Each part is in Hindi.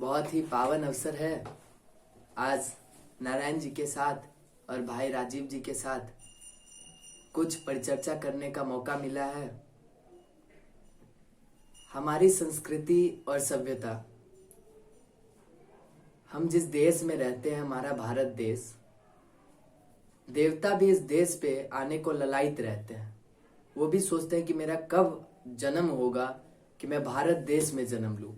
बहुत ही पावन अवसर है। आज नारायण जी के साथ और भाई राजीव जी के साथ कुछ परिचर्चा करने का मौका मिला है। हमारी संस्कृति और सभ्यता, हम जिस देश में रहते हैं, हमारा भारत देश, देवता भी इस देश पे आने को ललायित रहते हैं। वो भी सोचते हैं कि मेरा कब जन्म होगा कि मैं भारत देश में जन्म लूं।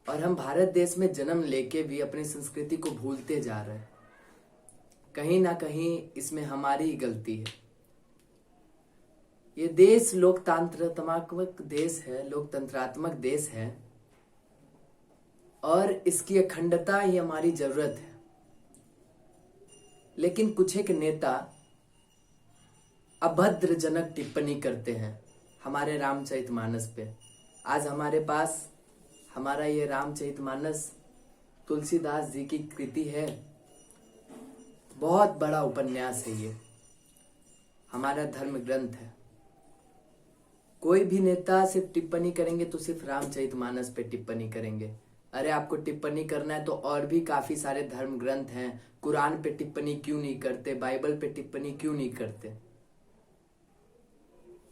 और हम भारत देश में जन्म लेके भी अपनी संस्कृति को भूलते जा रहे हैं। कहीं ना कहीं इसमें हमारी ही गलती है। ये देश लोकतंत्रात्मक देश है, लोकतंत्रात्मक देश है और इसकी अखंडता ही हमारी जरूरत है। लेकिन कुछ एक नेता अभद्रजनक टिप्पणी करते हैं हमारे रामचरितमानस पे। आज हमारे पास हमारा ये रामचरितमानस तुलसीदास जी की कृति है। बहुत बड़ा उपन्यास है ये, हमारा धर्म ग्रंथ है। कोई भी नेता सिर्फ टिप्पणी करेंगे तो सिर्फ रामचरितमानस पे टिप्पणी करेंगे। अरे आपको टिप्पणी करना है तो और भी काफी सारे धर्म ग्रंथ हैं। कुरान पे टिप्पणी क्यों नहीं करते? बाइबल पे टिप्पणी क्यों नहीं करते?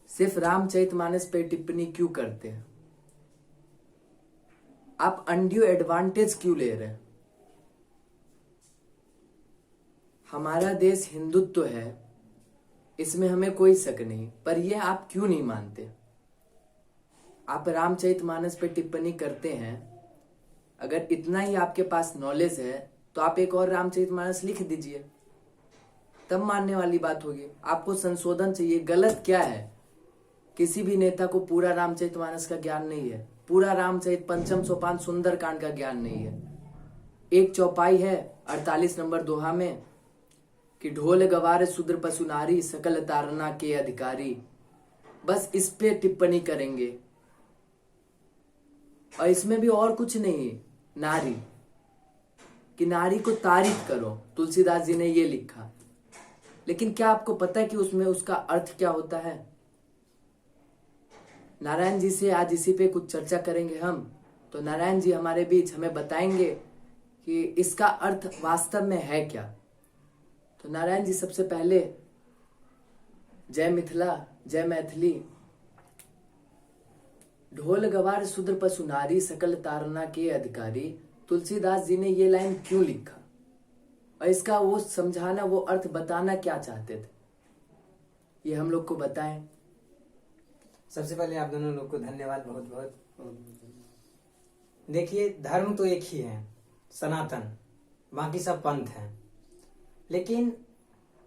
सिर्फ रामचरितमानस पे टिप्पणी क्यों करते हैं? आप अनड्यू एडवांटेज क्यों ले रहे हैं? हमारा देश हिंदुत्व है, इसमें हमें कोई शक नहीं, पर यह आप क्यों नहीं मानते? आप रामचरितमानस पे टिप्पणी करते हैं। अगर इतना ही आपके पास नॉलेज है तो आप एक और रामचरितमानस लिख दीजिए, तब मानने वाली बात होगी। आपको संशोधन चाहिए। गलत क्या है? किसी भी नेता को पूरा रामचरितमानस का ज्ञान नहीं है, पूरा रामचरित पंचम सोपान सुंदरकांड का ज्ञान नहीं है। एक चौपाई है 48 नंबर दोहा में कि ढोल गवार शूद्र पशु नारी सकल तारना के अधिकारी। बस इस पे टिप्पणी करेंगे और इसमें भी और कुछ नहीं। नारी कि नारी को तारीफ करो, तुलसीदास जी ने ये लिखा। लेकिन क्या आपको पता है कि उसमें उसका अर्थ क्या होता है? नारायण जी से आज इसी पे कुछ चर्चा करेंगे हम। तो नारायण जी हमारे बीच हमें बताएंगे कि इसका अर्थ वास्तव में है क्या। तो नारायण जी सबसे पहले जय मिथिला, जय मैथिली। ढोल गवार शूद्र पशु नारी सकल तारना के अधिकारी। तुलसीदास जी ने ये लाइन क्यों लिखा और इसका वो समझाना, वो अर्थ बताना क्या चाहते थे, ये हम लोग को बताएं। सबसे पहले आप दोनों लोग को धन्यवाद, बहुत बहुत। देखिए, धर्म तो एक ही है, सनातन, बाकी सब पंथ हैं। लेकिन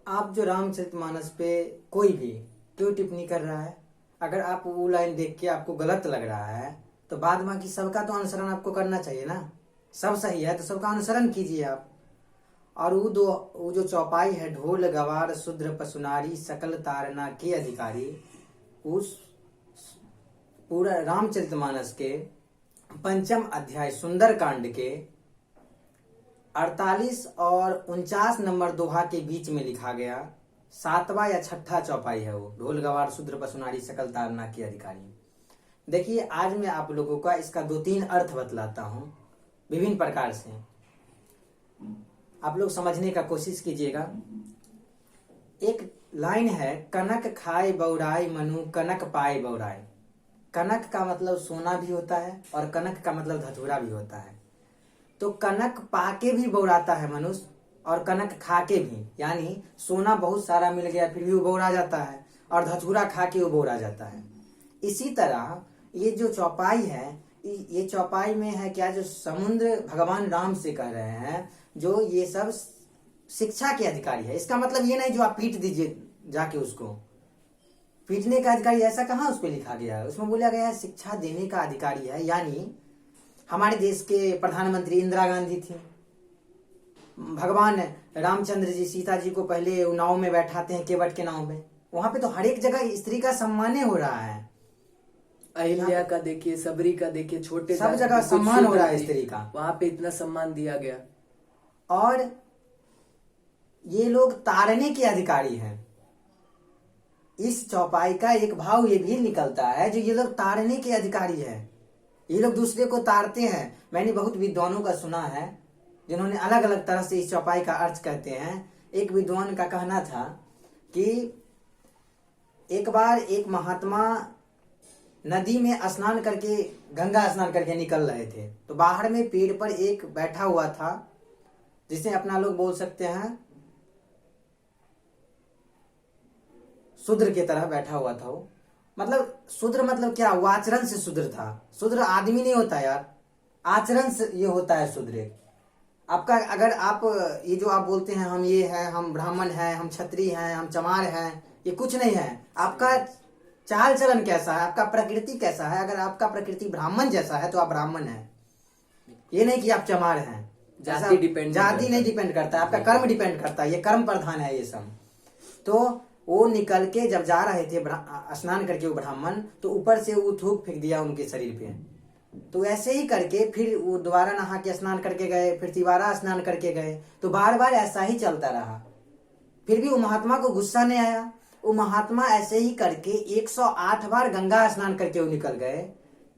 आप जो रामचरितमानस पे कोई भी क्यों टिप्पणी कर रहा है? अगर आप वो लाइन देख के आपको गलत लग रहा है तो बाद बाकी सबका तो अनुसरण आपको करना चाहिए ना। सब सही है तो सबका अनुसरण कीजिए आप। और वो जो चौपाई है, ढोल गवार शूद्र पशुनारी सकल तारना के अधिकारी, उस पूरा रामचरितमानस के पंचम अध्याय सुंदरकांड के 48 और 49 नंबर दोहा के बीच में लिखा गया 7वां या 6ठा चौपाई है वो, ढोल गवार शूद्र पशुनारी सकल तारना के अधिकारी। देखिए, आज मैं आप लोगों का इसका 2-3 अर्थ बतलाता हूं विभिन्न प्रकार से। आप लोग समझने का कोशिश कीजिएगा। एक लाइन है, कनक खाए बौराय मनु कनक पाए बौराय। कनक का मतलब सोना भी होता है और कनक का मतलब धतूरा भी होता है। तो कनक पाके भी बौराता है मनुष्य और कनक खाके भी, यानी सोना बहुत सारा मिल गया फिर भी वो बौरा जाता है और धतूरा खा के वो बौरा जाता है। इसी तरह ये जो चौपाई है, ये चौपाई में है क्या, जो समुद्र भगवान राम से कह रहे हैं, जो ये सब शिक्षा के अधिकारी है। इसका मतलब ये नहीं जो आप पीट दीजिए जाके उसको। पीटने का अधिकारी ऐसा कहाँ उस पर लिखा गया है? उसमें बोला गया है शिक्षा देने का अधिकारी है। यानी हमारे देश के प्रधानमंत्री इंदिरा गांधी थी। भगवान रामचंद्र जी सीता जी को पहले नाव में बैठाते हैं, केवट के नाव में। वहां पे तो हर एक जगह स्त्री का सम्मान हो रहा है। अहिल्या का देखिए, सबरी का देखिए, छोटे सब जगह सम्मान हो रहा है स्त्री का। वहां पे इतना सम्मान दिया गया। और ये लोग तारने के अधिकारी हैं। इस चौपाई का एक भाव ये भी निकलता है जो ये लोग तारने के अधिकारी हैं। ये लोग दूसरे को ताड़ते हैं। मैंने बहुत विद्वानों का सुना है जिन्होंने अलग अलग तरह से इस चौपाई का अर्थ कहते हैं। एक विद्वान का कहना था कि एक बार एक महात्मा नदी में स्नान करके, गंगा स्नान करके निकल रहे थे, तो बाहर में पेड़ पर एक बैठा हुआ था जिसे अपना लोग बोल सकते हैं शूद्र की तरह बैठा हुआ था वो। मतलब शूद्र मतलब क्या, वो आचरण से शूद्र था। शूद्र आदमी नहीं होता यार, आचरण से ये होता है शूद्र। आपका अगर आप ये जो आप बोलते हैं हम ये हैं, हम ब्राह्मण हैं, हम क्षत्रिय हैं, हम चमार हैं, ये कुछ नहीं है। आपका चाल चलन कैसा है, आपका प्रकृति कैसा है। अगर आपका प्रकृति ब्राह्मण जैसा है तो आप ब्राह्मण हैं, ये नहीं कि आप चमार हैं। जाति नहीं डिपेंड करता है, आपका कर्म डिपेंड करता है। ये कर्म प्रधान है ये सब। तो वो निकल के जब जा रहे थे स्नान करके वो ब्राह्मण, तो ऊपर से वो थूक फेंक दिया उनके शरीर पे। तो ऐसे ही करके फिर वो दोबारा नहा के स्नान करके गए, फिर तिबारा स्नान करके गए। तो बार बार ऐसा ही चलता रहा। फिर भी वो महात्मा को गुस्सा नहीं आया। वो महात्मा ऐसे ही करके 108 बार गंगा स्नान करके वो निकल गए।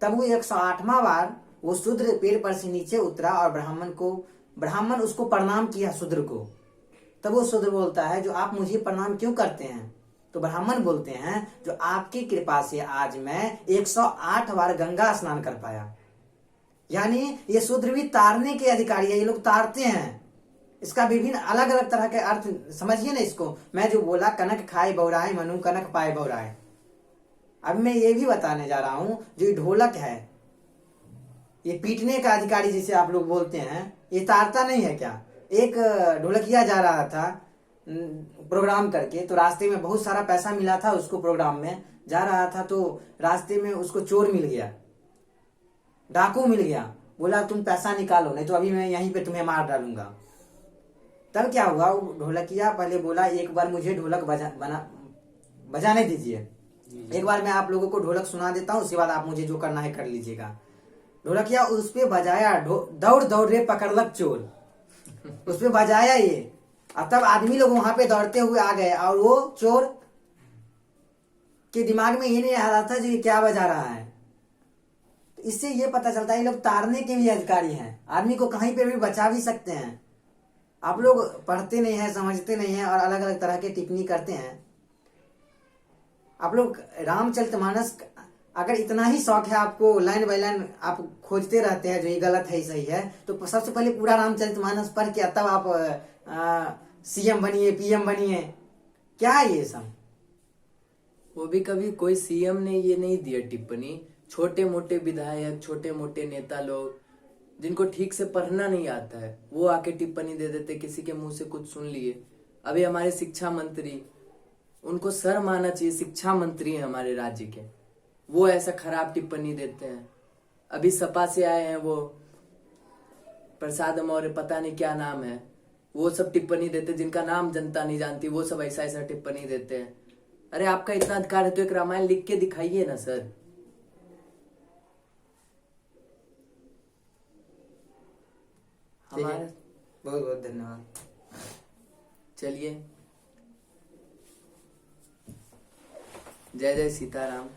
तब वो 108वां बार वो शूद्र पेड़ पर से नीचे उतरा और ब्राह्मण उसको प्रणाम किया शूद्र को। तब वो शूद्र बोलता है, जो आप मुझे प्रणाम क्यों करते हैं? तो ब्राह्मण बोलते हैं, जो आपकी कृपा से आज मैं 108 बार गंगा स्नान कर पाया। यानी ये शूद्र भी तारने के अधिकारी है, ये लोग तारते हैं। इसका विभिन्न अलग अलग तरह के अर्थ समझिए ना इसको। मैं जो बोला कनक खाए बौराए मनु कनक पाए बौराए, अब मैं ये भी बताने जा रहा हूं, जो ये ढोलक है ये पीटने का अधिकारी जिसे आप लोग बोलते हैं, ये तारता नहीं है क्या? एक ढोलकिया जा रहा था प्रोग्राम करके, तो रास्ते में बहुत सारा पैसा मिला था उसको, प्रोग्राम में जा रहा था तो रास्ते में उसको चोर मिल गया, डाकू मिल गया। बोला तुम पैसा निकालो नहीं तो अभी मैं यहीं पे तुम्हें मार डालूंगा। तब क्या हुआ, ढोलकिया पहले बोला एक बार मुझे ढोलक बजाने दीजिए, एक बार मैं आप लोगों को ढोलक सुना देता हूँ, उसके बाद आप मुझे जो करना है कर लीजिएगा। ढोलकिया उस पे बजाया, दौड़ दौड़ रे पकड़लक चोर, उस पे बजाया ये। और तब आदमी लोग वहां पे दौड़ते हुए आ गए और वो चोर के दिमाग में ये नहीं आ रहा था जो ये क्या बजा रहा है। तो इससे ये पता चलता है ये लोग तारने के भी अधिकारी हैं, आदमी को कहीं पे भी बचा भी सकते हैं। आप लोग पढ़ते नहीं है, समझते नहीं है और अलग अलग तरह के टिप्पणी करते हैं। आप लोग रामचरितमानस अगर इतना ही शौक है आपको, लाइन बाय लाइन आप खोजते रहते हैं जो ये गलत है सही है, तो सबसे पहले पूरा रामचरितमानस पढ़ के तब आप सीएम बनिए, पीएम बनिए। क्या है ये सब? वो भी कभी कोई सीएम ने ये नहीं दिया टिप्पणी। छोटे मोटे विधायक, छोटे मोटे नेता लोग जिनको ठीक से पढ़ना नहीं आता है, वो आके टिप्पणी दे देते, किसी के मुंह से कुछ सुन लिए। अभी हमारे शिक्षा मंत्री, उनको शर्म आना चाहिए, शिक्षा मंत्री है हमारे राज्य के, वो ऐसा खराब टिप्पणी देते हैं। अभी सपा से आए हैं वो प्रसाद मौर्य, पता नहीं क्या नाम है, वो सब टिप्पणी देते, जिनका नाम जनता नहीं जानती, वो सब ऐसा ऐसा टिप्पणी देते हैं। अरे आपका इतना अधिकार है तो एक रामायण लिख के दिखाइए ना सर। हमारे बहुत बहुत धन्यवाद। चलिए, जय जय सीताराम।